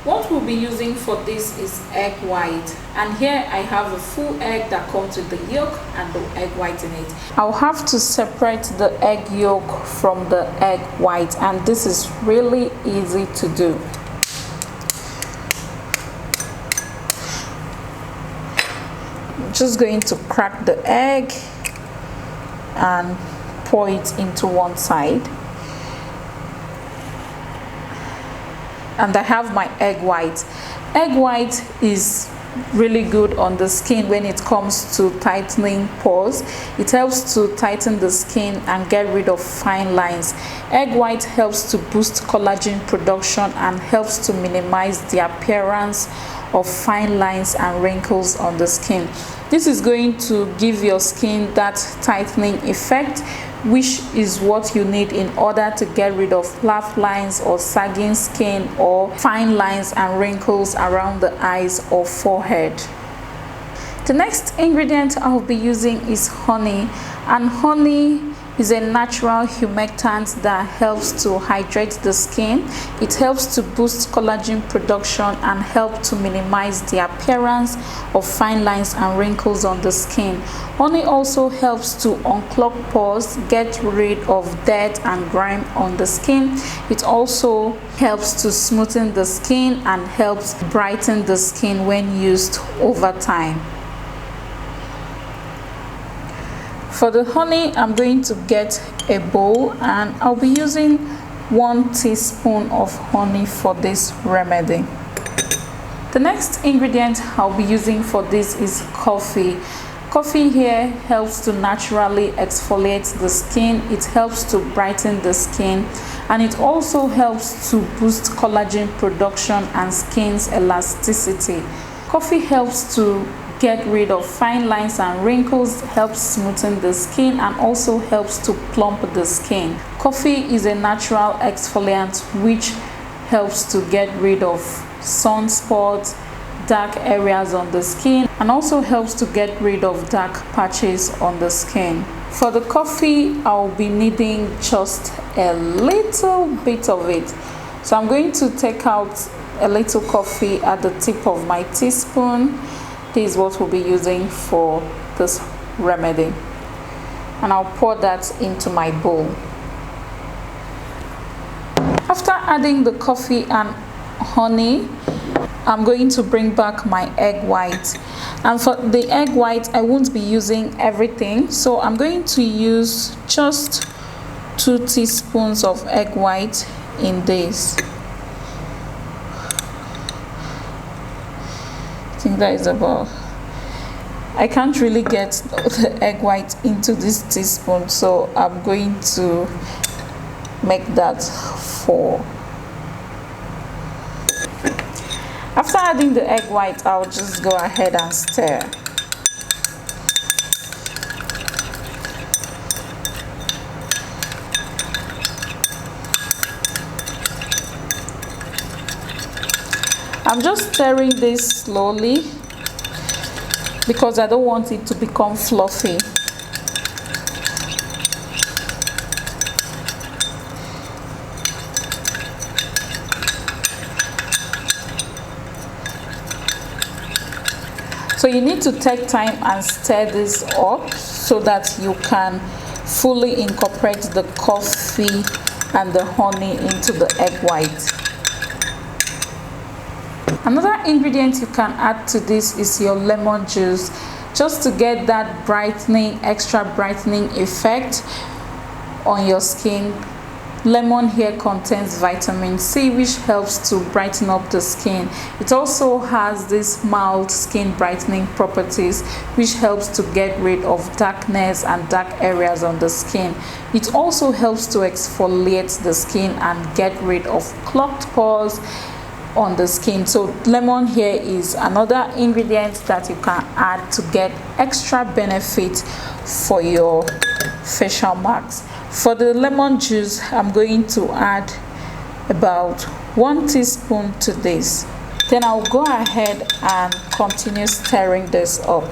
What we'll be using for this is egg white, and here I have a full egg that comes with the yolk and the egg white in it. I'll have to separate the egg yolk from the egg white, and this is really easy to do. I'm just going to crack the egg and pour it into one side. And I have my egg white. Egg white is really good on the skin when it comes to tightening pores. It helps to tighten the skin and get rid of fine lines. Egg white helps to boost collagen production and helps to minimize the appearance of fine lines and wrinkles on the skin. This is going to give your skin that tightening effect, which is what you need in order to get rid of flat lines or sagging skin or fine lines and wrinkles around the eyes or forehead. The next ingredient I'll be using is honey, and honey is a natural humectant that helps to hydrate the skin. It helps to boost collagen production and help to minimize the appearance of fine lines and wrinkles on the skin. Honey also helps to unclog pores, get rid of dirt and grime on the skin. It also helps to smoothen the skin and helps brighten the skin when used over time. For the honey, I'm going to get a bowl, and I'll be using 1 teaspoon of honey for this remedy. The next ingredient I'll be using for this is coffee. Coffee here helps to naturally exfoliate the skin. It helps to brighten the skin, and it also helps to boost collagen production and skin's elasticity. Coffee helps to get rid of fine lines and wrinkles, helps smoothen the skin, and also helps to plump the skin. Coffee is a natural exfoliant which helps to get rid of sunspots, dark areas on the skin, and also helps to get rid of dark patches on the skin. For the coffee, I'll be needing just a little bit of it. So I'm going to take out a little coffee at the tip of my teaspoon. This is what we'll be using for this remedy, and I'll pour that into my bowl. After adding the coffee and honey, I'm going to bring back my egg white, and for the egg white I won't be using everything, so I'm going to use just 2 teaspoons of egg white in this. I think that is about, I can't really get the egg white into this teaspoon, so I'm going to make that 4. After adding the egg white, I'll just go ahead and stir. I'm just stirring this slowly because I don't want it to become fluffy. So you need to take time and stir this up so that you can fully incorporate the coffee and the honey into the egg white. Another ingredient you can add to this is your lemon juice, just to get that brightening, extra brightening effect on your skin. Lemon here contains vitamin C, which helps to brighten up the skin. It also has this mild skin brightening properties, which helps to get rid of darkness and dark areas on the skin. It also helps to exfoliate the skin and get rid of clogged pores on the skin. So lemon here is another ingredient that you can add to get extra benefit for your facial marks. For the lemon juice, I'm going to add about 1 teaspoon to this. Then I'll go ahead and continue stirring this up.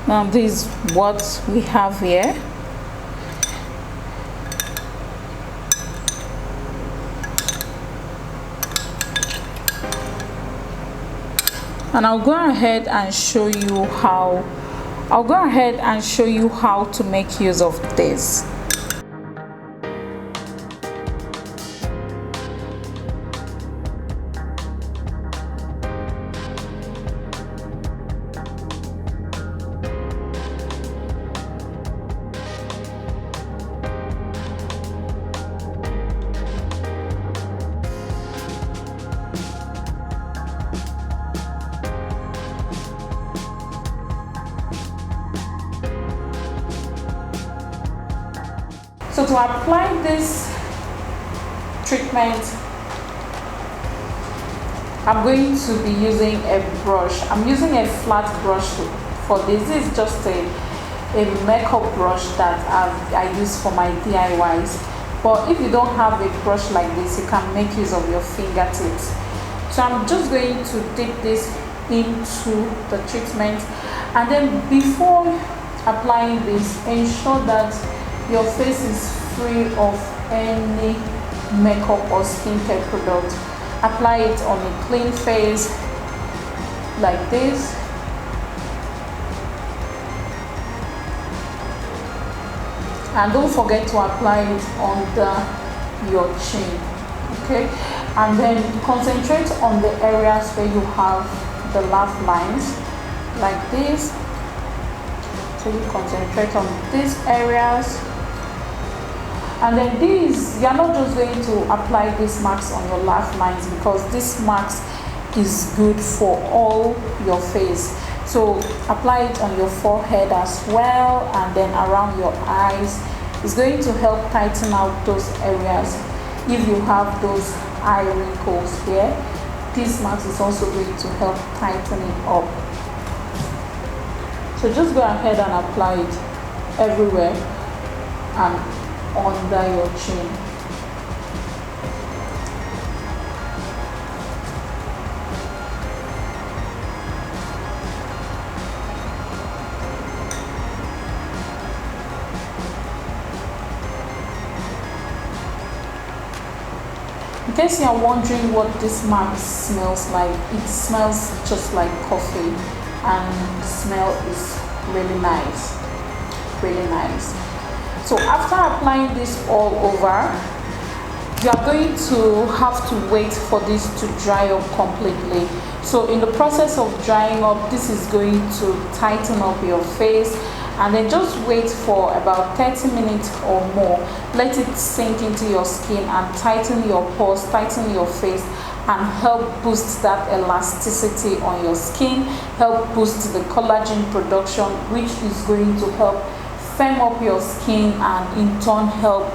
Now this is what we have here. And I'll go ahead and show you how to make use of this. So to apply this treatment, I'm going to be using a brush. I'm using a flat brush for this. This is just a makeup brush that I use for my DIYs. But if you don't have a brush like this, you can make use of your fingertips. So I'm just going to dip this into the treatment, and then before applying this, ensure that your face is free of any makeup or skincare product. Apply it on a clean face like this. And don't forget to apply it under your chin, okay? And then concentrate on the areas where you have the laugh lines like this. So you concentrate on these areas. And then you're not just going to apply these marks on your laugh lines, because this marks is good for all your face. So apply it on your forehead as well, and then around your eyes. It's going to help tighten out those areas. If you have those eye wrinkles here, this mask is also going to help tighten it up. So just go ahead and apply it everywhere and under your chin. In case you are wondering what this mask smells like, it smells just like coffee, and the smell is really nice, really nice. So after applying this all over, you are going to have to wait for this to dry up completely. So in the process of drying up, this is going to tighten up your face, and then just wait for about 30 minutes or more. Let it sink into your skin and tighten your pores, tighten your face, and help boost that elasticity on your skin, help boost the collagen production, which is going to help firm up your skin and in turn help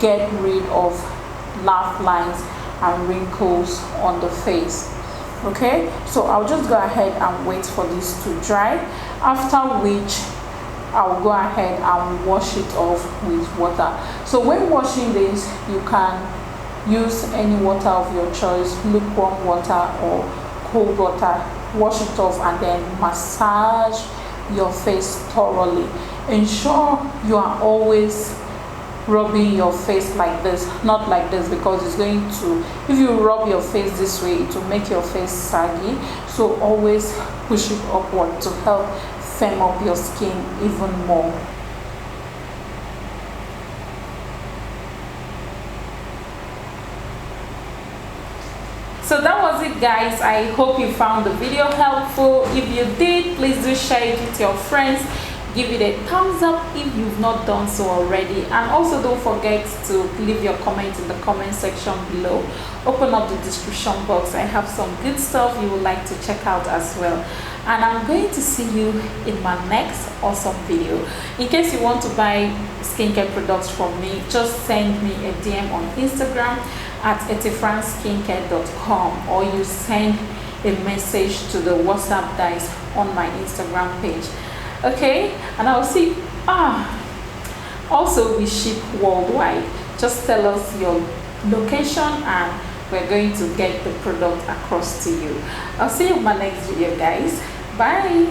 get rid of laugh lines and wrinkles on the face. Okay, so I'll just go ahead and wait for this to dry, after which I'll go ahead and wash it off with water. So when washing this, you can use any water of your choice, lukewarm water or cold water. Wash it off and then massage your face thoroughly. Ensure you are always rubbing your face like this, not like this, because it's going to, if you rub your face this way, it will make your face saggy. So always push it upward to help firm up your skin even more. So that was it, guys. I hope you found the video helpful. If you did, please do share it with your friends. Give it a thumbs up if you've not done so already, and also don't forget to leave your comment in the comment section below. Open up the description box. I have some good stuff you would like to check out as well, and I'm going to see you in my next awesome video. In case you want to buy skincare products from me, just send me a DM on Instagram at etifrankskincare.com, or you send a message to the WhatsApp that is on my Instagram page. Okay, and I'll see. Also, we ship worldwide. Just tell us your location and we're going to get the product across to you. I'll see you in my next video, guys. Bye.